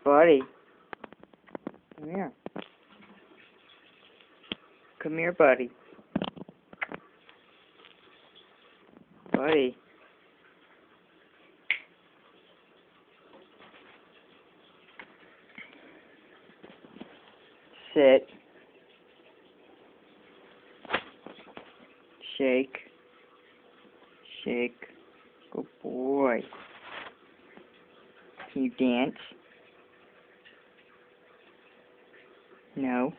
Buddy. Come here. Come here, buddy. Buddy. Sit. Shake. Shake. Good boy. Can you dance? No.